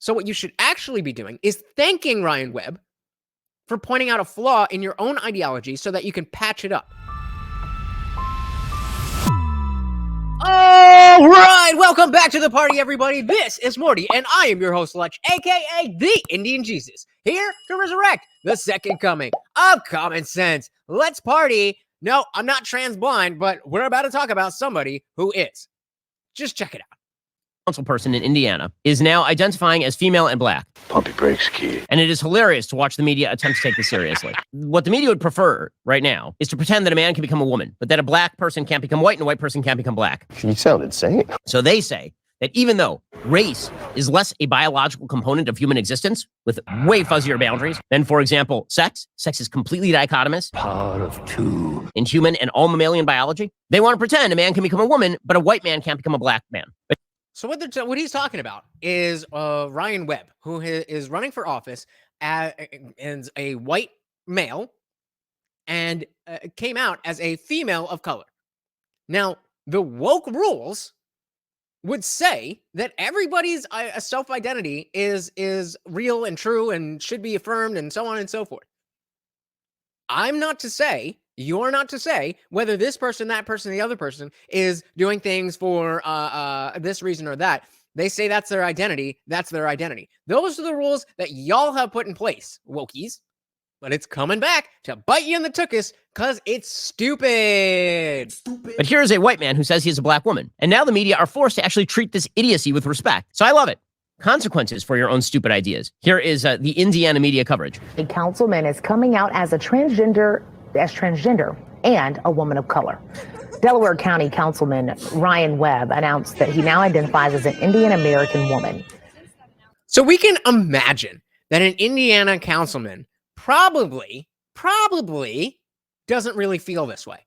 So what you should actually be doing is thanking Ryan Webb for pointing out a flaw in your own ideology so that you can patch it up. All right, welcome back to the party, everybody. This is Morty, and I am your host, Lech, aka the Indian Jesus, here to resurrect the second coming of common sense. Let's party. No, I'm not trans blind, but we're about to talk about somebody who is. Just check it out. Council person in Indiana is now identifying as female and black. Puppy breaks key. And it is hilarious to watch the media attempt to take this seriously. What the media would prefer right now is to pretend that a man can become a woman, but that a black person can't become white and a white person can't become black. You sound insane. So they say that even though race is less a biological component of human existence with way fuzzier boundaries than, for example, sex is completely dichotomous. Power of two. In human and all mammalian biology, they want to pretend a man can become a woman, but a white man can't become a black man. So what he's talking about is Ryan Webb, who is running for office as a white male and came out as a female of color. Now, the woke rules would say that everybody's self-identity is real and true and should be affirmed and so on and so forth. I'm not to say, you're not to say whether this person, that person, the other person is doing things for this reason or that. They say that's their identity. That's their identity. Those are the rules that y'all have put in place, wokies. But it's coming back to bite you in the tuchus because it's stupid. But here is a white man who says he is a black woman. And now the media are forced to actually treat this idiocy with respect. So I love it. Consequences for your own stupid ideas. Here is the Indiana media coverage. A councilman is coming out as transgender and a woman of color. Delaware County Councilman Ryan Webb announced that he now identifies as an Indian American woman. So we can imagine that an Indiana councilman probably doesn't really feel this way.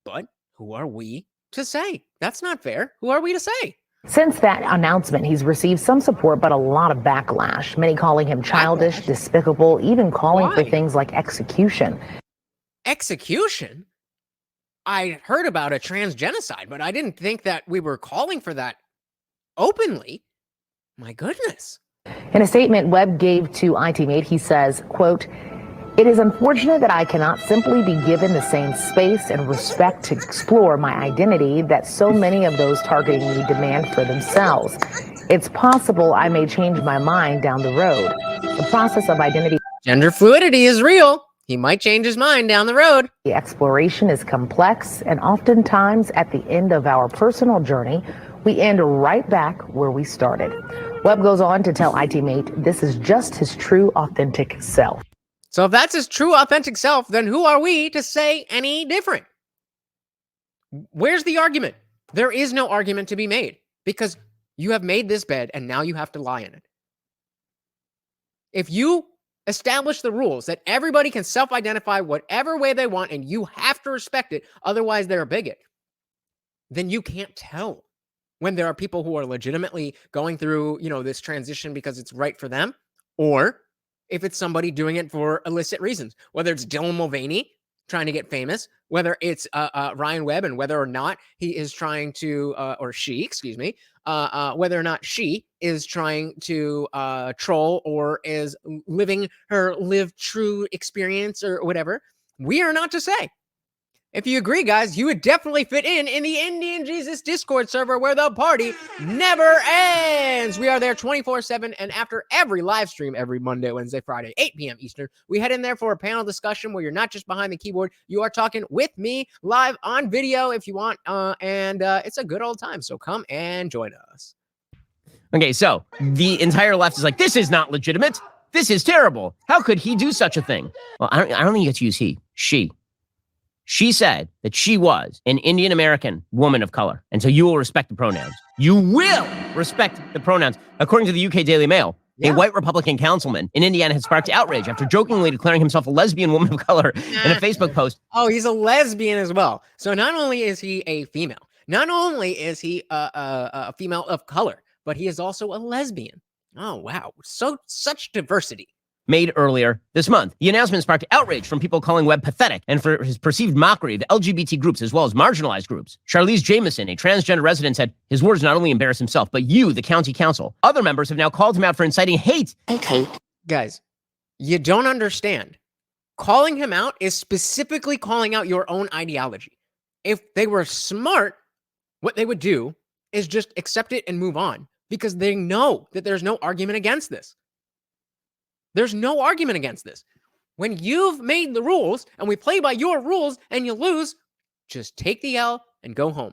But who are we to say? That's not fair. Who are we to say? Since that announcement, he's received some support, but a lot of backlash. Many calling him childish, despicable, even calling for things like execution. Execution? I heard about a trans genocide, but I didn't think that we were calling for that openly. My goodness. In a statement Webb gave to ITMate, he says, quote, "It is unfortunate that I cannot simply be given the same space and respect to explore my identity that so many of those targeting me demand for themselves. It's possible I may change my mind down the road. The process of identity Gender fluidity is real. He might change his mind down the road. The exploration is complex, and oftentimes at the end of our personal journey, we end right back where we started." Webb goes on to tell ITMate this is just his true, authentic self. So if that's his true, authentic self, then who are we to say any different? Where's the argument? There is no argument to be made because you have made this bed and now you have to lie in it. If you establish the rules that everybody can self-identify whatever way they want and you have to respect it, otherwise they're a bigot, then you can't tell when there are people who are legitimately going through, this transition because it's right for them, or if it's somebody doing it for illicit reasons, whether it's Dylan Mulvaney trying to get famous, whether it's Ryan Webb and whether or not he is trying to, or she, excuse me, whether or not she is trying to troll or is living her live true experience or whatever. We are not to say. If you agree, guys, you would definitely fit in the Indian Jesus Discord server where the party never ends. We are there 24/7, and after every live stream, every Monday, Wednesday, Friday, 8 p.m. Eastern, we head in there for a panel discussion where you're not just behind the keyboard, you are talking with me live on video if you want, and it's a good old time, so come and join us. Okay, so the entire left is like, this is not legitimate. This is terrible. How could he do such a thing? Well, I don't think you get to use he, she. She said that she was an Indian American woman of color. And so you will respect the pronouns. You will respect the pronouns. According to the UK Daily Mail, a white Republican councilman in Indiana has sparked outrage after jokingly declaring himself a lesbian woman of color in a Facebook post. Oh, he's a lesbian as well. So not only is he a female, not only is he a female of color, but he is also a lesbian. Oh, wow. Such diversity. made earlier this month. The announcement sparked outrage from people calling Webb pathetic and for his perceived mockery of LGBT groups as well as marginalized groups. Charlize Jamison, a transgender resident, said his words not only embarrass himself, but you, the county council. Other members have now called him out for inciting hate. Guys, you don't understand. Calling him out is specifically calling out your own ideology. If they were smart, what they would do is just accept it and move on because they know that there's no argument against this. There's no argument against this. When you've made the rules and we play by your rules and you lose, just take the L and go home.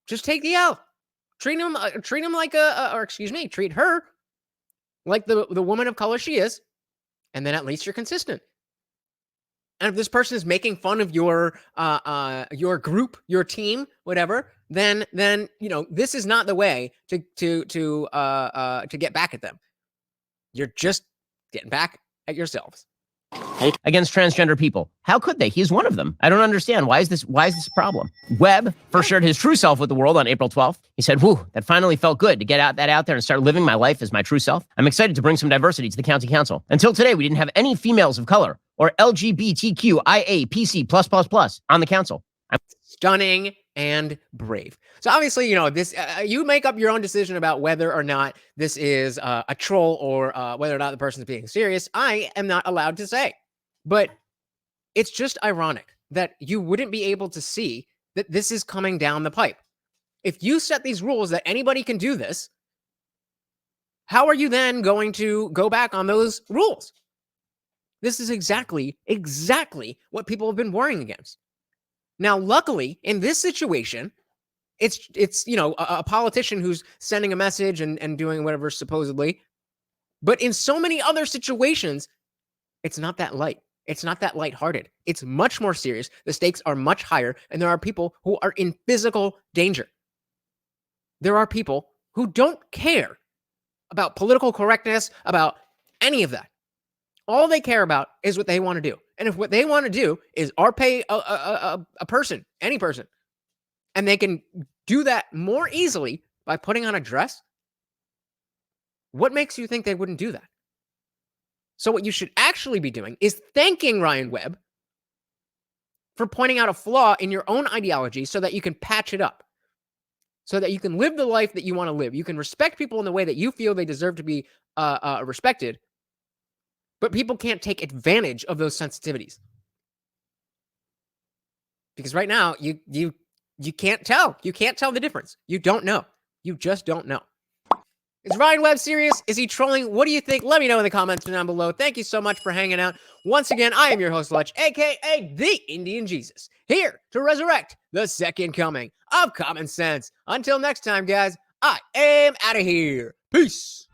Just take the L. Treat him like treat her like the woman of color she is, and then at least you're consistent. And if this person is making fun of your group, your team, whatever, then this is not the way to get back at them. You're just getting back at yourselves. Against transgender people. How could they? He's one of them. I don't understand. Why is this a problem? Webb first shared his true self with the world on April 12th. He said, "Whew, that finally felt good to get out there and start living my life as my true self. I'm excited to bring some diversity to the county council. Until today, we didn't have any females of color or LGBTQIA++ on the council." Stunning and brave. So obviously, this you make up your own decision about whether or not this is a troll or whether or not the person's being serious. I am not allowed to say, but it's just ironic that you wouldn't be able to see that this is coming down the pipe. If you set these rules that anybody can do this, how are you then going to go back on those rules? This is exactly what people have been worrying against. Now, luckily, in this situation, it's a politician who's sending a message and doing whatever supposedly. But in so many other situations, it's not that light. It's not that lighthearted. It's much more serious. The stakes are much higher, and there are people who are in physical danger. There are people who don't care about political correctness, about any of that. All they care about is what they want to do. And if what they want to do is pay a person, any person, and they can do that more easily by putting on a dress, what makes you think they wouldn't do that? So what you should actually be doing is thanking Ryan Webb for pointing out a flaw in your own ideology so that you can patch it up, so that you can live the life that you want to live. You can respect people in the way that you feel they deserve to be respected, but people can't take advantage of those sensitivities. Because right now, you can't tell. You can't tell the difference. You don't know. You just don't know. Is Ryan Webb serious? Is he trolling? What do you think? Let me know in the comments down below. Thank you so much for hanging out. Once again, I am your host, Lutch, a.k.a. the Indian Jesus, here to resurrect the second coming of common sense. Until next time, guys, I am out of here. Peace.